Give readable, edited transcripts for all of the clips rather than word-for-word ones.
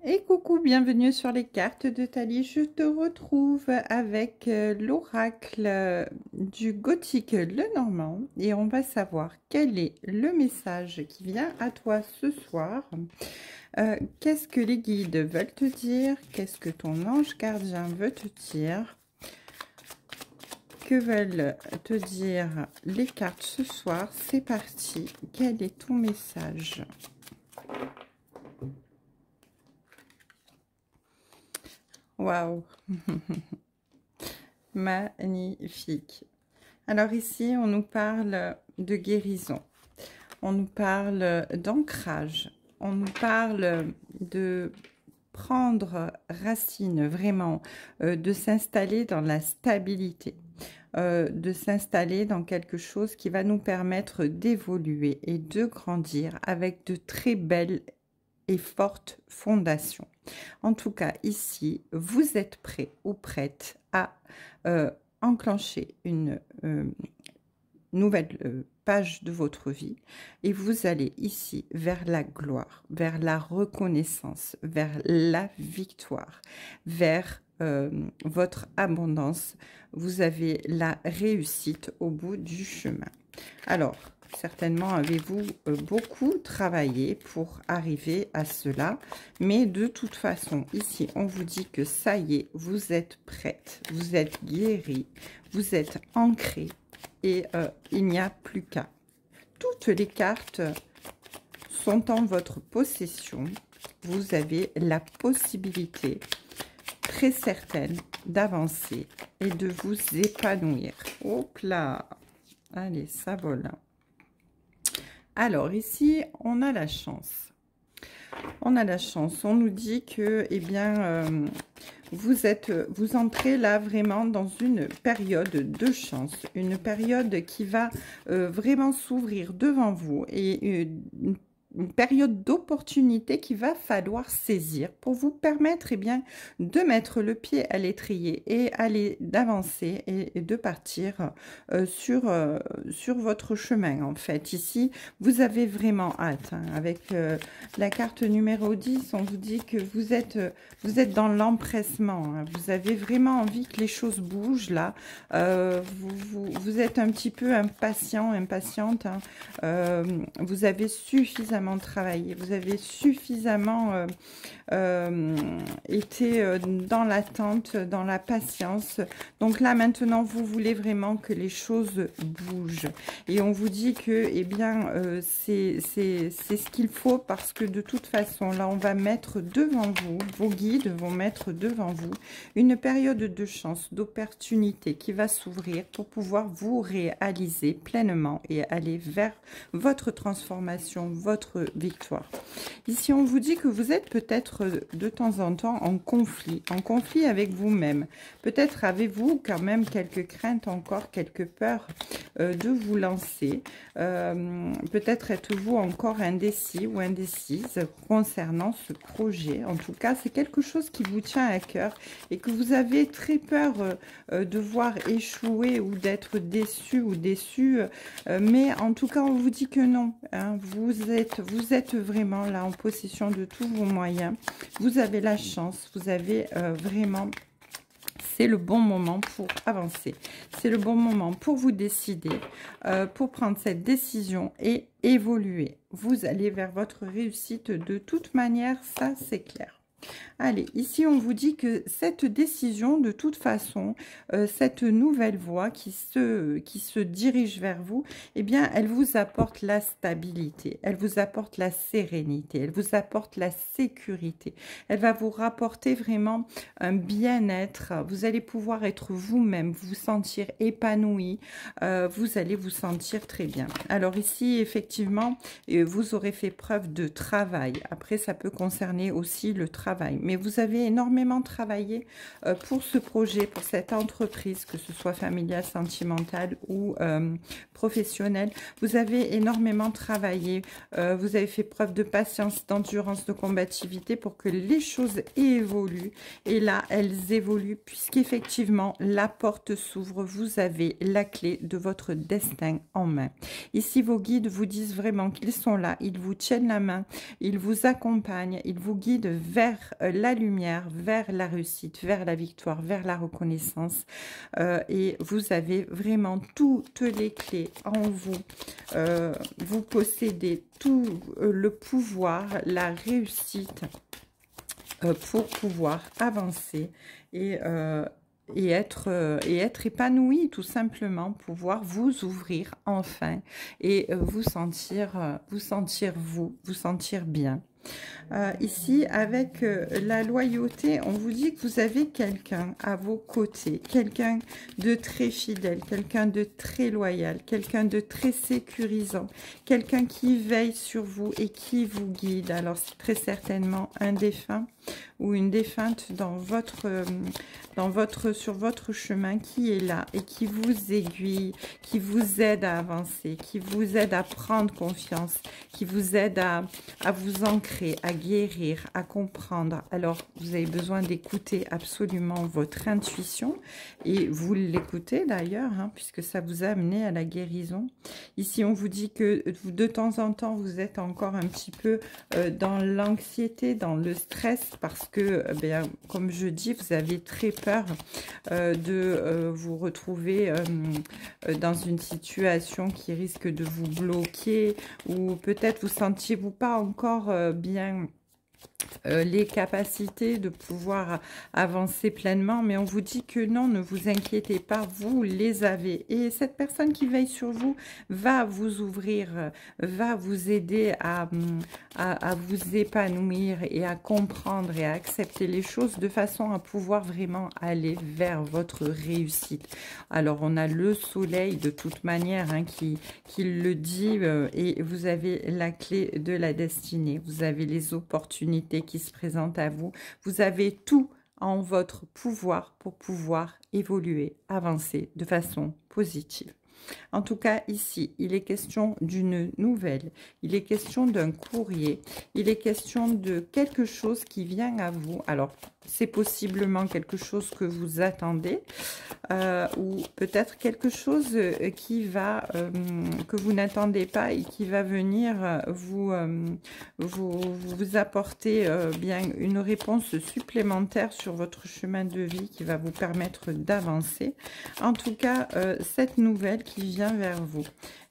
Et coucou, bienvenue sur les cartes de Thalie. Je te retrouve avec l'oracle du Gothique Lenormand et on va savoir quel est le message qui vient à toi ce soir. Qu'est-ce que les guides veulent te dire? Qu'est-ce que ton ange gardien veut te dire? Que veulent te dire les cartes ce soir? C'est parti. Quel est ton message? Waouh! Magnifique. Alors ici, on nous parle de guérison. On nous parle d'ancrage. On nous parle de prendre racine, vraiment, de s'installer dans la stabilité, de s'installer dans quelque chose qui va nous permettre d'évoluer et de grandir avec de très belles et fortes fondations. En tout cas, ici, vous êtes prêt ou prête à enclencher une nouvelle page de votre vie et vous allez ici vers la gloire, vers la reconnaissance, vers la victoire, vers votre abondance. Vous avez la réussite au bout du chemin. Alors, certainement avez-vous beaucoup travaillé pour arriver à cela, mais de toute façon, ici, on vous dit que ça y est, vous êtes prête, vous êtes guérie, vous êtes ancrée et il n'y a plus qu'à. Toutes les cartes sont en votre possession. Vous avez la possibilité très certaine d'avancer et de vous épanouir. Hop là! Allez, ça vole. Alors, ici, on a la chance. On a la chance. On nous dit que, eh bien, vous entrez là vraiment dans une période de chance. Une période qui va vraiment s'ouvrir devant vous et une période d'opportunité qu'il va falloir saisir pour vous permettre bien, de mettre le pied à l'étrier et aller d'avancer et de partir sur votre chemin. En fait, ici, vous avez vraiment hâte. Hein. Avec la carte numéro 10, on vous dit que vous êtes dans l'empressement. Hein. Vous avez vraiment envie que les choses bougent là. Vous êtes un petit peu impatient, impatiente. Hein. Vous avez suffisamment travaillé, vous avez suffisamment été dans l'attente, dans la patience. Donc là maintenant vous voulez vraiment que les choses bougent et on vous dit que eh bien c'est ce qu'il faut, parce que de toute façon là on va mettre devant vous, vos guides vont mettre devant vous une période de chance, d'opportunité qui va s'ouvrir pour pouvoir vous réaliser pleinement et aller vers votre transformation, votre victoire. Ici, on vous dit que vous êtes peut-être de temps en temps en conflit avec vous-même. Peut-être avez-vous quand même quelques craintes encore, quelques peurs de vous lancer. Peut-être êtes-vous encore indécis ou indécise concernant ce projet. En tout cas, c'est quelque chose qui vous tient à cœur et que vous avez très peur de voir échouer ou d'être déçu ou déçu. Mais en tout cas, on vous dit que non. Hein, vous êtes vraiment là en possession de tous vos moyens. Vous avez la chance, vous avez vraiment... C'est le bon moment pour avancer. C'est le bon moment pour vous décider, pour prendre cette décision et évoluer. Vous allez vers votre réussite de toute manière, ça c'est clair. Allez, ici on vous dit que cette décision, de toute façon, cette nouvelle voie qui se dirige vers vous, eh bien, elle vous apporte la stabilité, elle vous apporte la sérénité, elle vous apporte la sécurité. Elle va vous rapporter vraiment un bien-être. Vous allez pouvoir être vous-même, vous sentir épanoui, vous allez vous sentir très bien. Alors ici, effectivement, vous aurez fait preuve de travail. Après, ça peut concerner aussi le travail. Mais vous avez énormément travaillé pour ce projet, pour cette entreprise, que ce soit familiale, sentimentale ou professionnelle. Vous avez énormément travaillé, vous avez fait preuve de patience, d'endurance, de combativité pour que les choses évoluent. Et là, elles évoluent puisqu'effectivement, la porte s'ouvre. Vous avez la clé de votre destin en main. Ici, vos guides vous disent vraiment qu'ils sont là, ils vous tiennent la main, ils vous accompagnent, ils vous guident vers vers la lumière, vers la réussite, vers la victoire, vers la reconnaissance. Et vous avez vraiment toutes les clés en vous. Vous possédez tout le pouvoir, la réussite pour pouvoir avancer et être épanoui, tout simplement, pouvoir vous ouvrir enfin et vous sentir bien. Ici, avec la loyauté, on vous dit que vous avez quelqu'un à vos côtés, quelqu'un de très fidèle, quelqu'un de très loyal, quelqu'un de très sécurisant, quelqu'un qui veille sur vous et qui vous guide. Alors, c'est très certainement un défunt ou une défunte sur votre chemin qui est là et qui vous aiguille, qui vous aide à avancer, qui vous aide à prendre confiance, qui vous aide à vous ancrer, à guérir, à comprendre. Alors, vous avez besoin d'écouter absolument votre intuition et vous l'écoutez d'ailleurs, hein, puisque ça vous a amené à la guérison. Ici, on vous dit que de temps en temps, vous êtes encore un petit peu dans l'anxiété, dans le stress, parce que, comme je dis, vous avez très peur de vous retrouver dans une situation qui risque de vous bloquer, ou peut-être vous sentiez-vous pas encore bien les capacités de pouvoir avancer pleinement, mais on vous dit que non, ne vous inquiétez pas, vous les avez. Et cette personne qui veille sur vous va vous ouvrir, va vous aider à vous épanouir et à comprendre et à accepter les choses de façon à pouvoir vraiment aller vers votre réussite. Alors, on a le soleil de toute manière hein, qui le dit et vous avez la clé de la destinée. Vous avez les opportunités qui se présentent à vous. Vous avez tout en votre pouvoir pour pouvoir évoluer, avancer de façon positive. En tout cas, ici, il est question d'une nouvelle, il est question d'un courrier, il est question de quelque chose qui vient à vous. Alors, c'est possiblement quelque chose que vous attendez ou peut-être quelque chose qui va, que vous n'attendez pas et qui va venir vous apporter bien une réponse supplémentaire sur votre chemin de vie qui va vous permettre d'avancer. En tout cas, cette nouvelle qui vient vers vous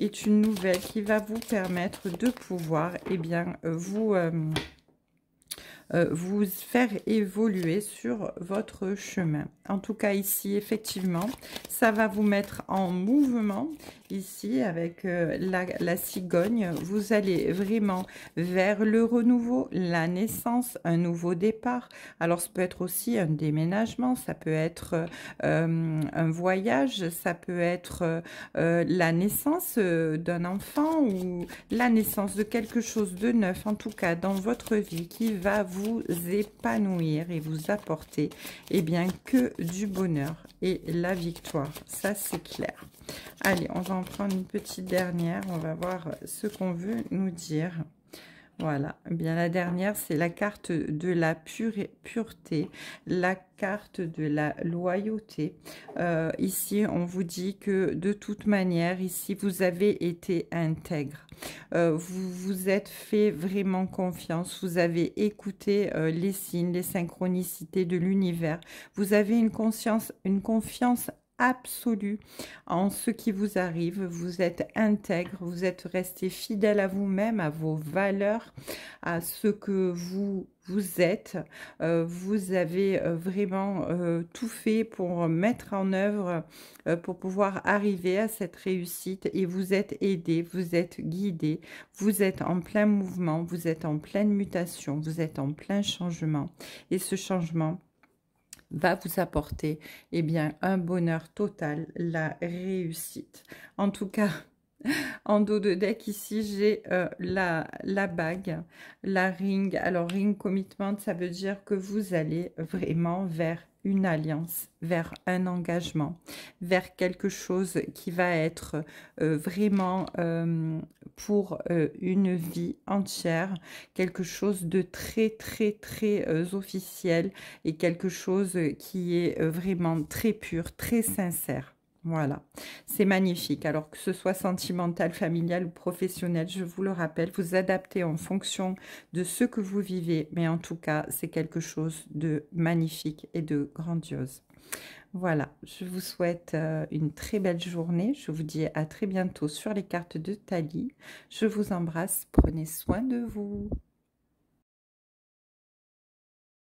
est une nouvelle qui va vous permettre de pouvoir vous faire évoluer sur votre chemin. En tout cas, ici, effectivement, ça va vous mettre en mouvement. Ici, avec la cigogne, vous allez vraiment vers le renouveau, la naissance, un nouveau départ. Alors, ça peut être aussi un déménagement, ça peut être un voyage, ça peut être la naissance d'un enfant ou la naissance de quelque chose de neuf, en tout cas, dans votre vie qui va vous épanouir et vous apporter que du bonheur et la victoire. Ça, c'est clair. Allez, on va en prendre une petite dernière. On va voir ce qu'on veut nous dire. Voilà, la dernière, c'est la carte de la pureté, la carte de la loyauté. Ici, on vous dit que de toute manière, ici, vous avez été intègre. Vous vous êtes fait vraiment confiance. Vous avez écouté les signes, les synchronicités de l'univers. Vous avez une confiance absolue en ce qui vous arrive. Vous êtes intègre, vous êtes resté fidèle à vous-même, à vos valeurs, à ce que vous êtes. Vous avez vraiment tout fait pour mettre en œuvre, pour pouvoir arriver à cette réussite, et vous êtes aidé, vous êtes guidé, vous êtes en plein mouvement, vous êtes en pleine mutation, vous êtes en plein changement, et ce changement va vous apporter un bonheur total, la réussite. En tout cas, en dos de deck, ici, j'ai la bague, la ring. Alors, ring commitment, ça veut dire que vous allez vraiment vers une alliance, vers un engagement, vers quelque chose qui va être vraiment pour une vie entière, quelque chose de très, très, très officiel et quelque chose qui est vraiment très pur, très sincère. Voilà, c'est magnifique. Alors que ce soit sentimental, familial ou professionnel, je vous le rappelle, vous adaptez en fonction de ce que vous vivez. Mais en tout cas, c'est quelque chose de magnifique et de grandiose. Voilà, je vous souhaite une très belle journée. Je vous dis à très bientôt sur les cartes de Thalie. Je vous embrasse, prenez soin de vous.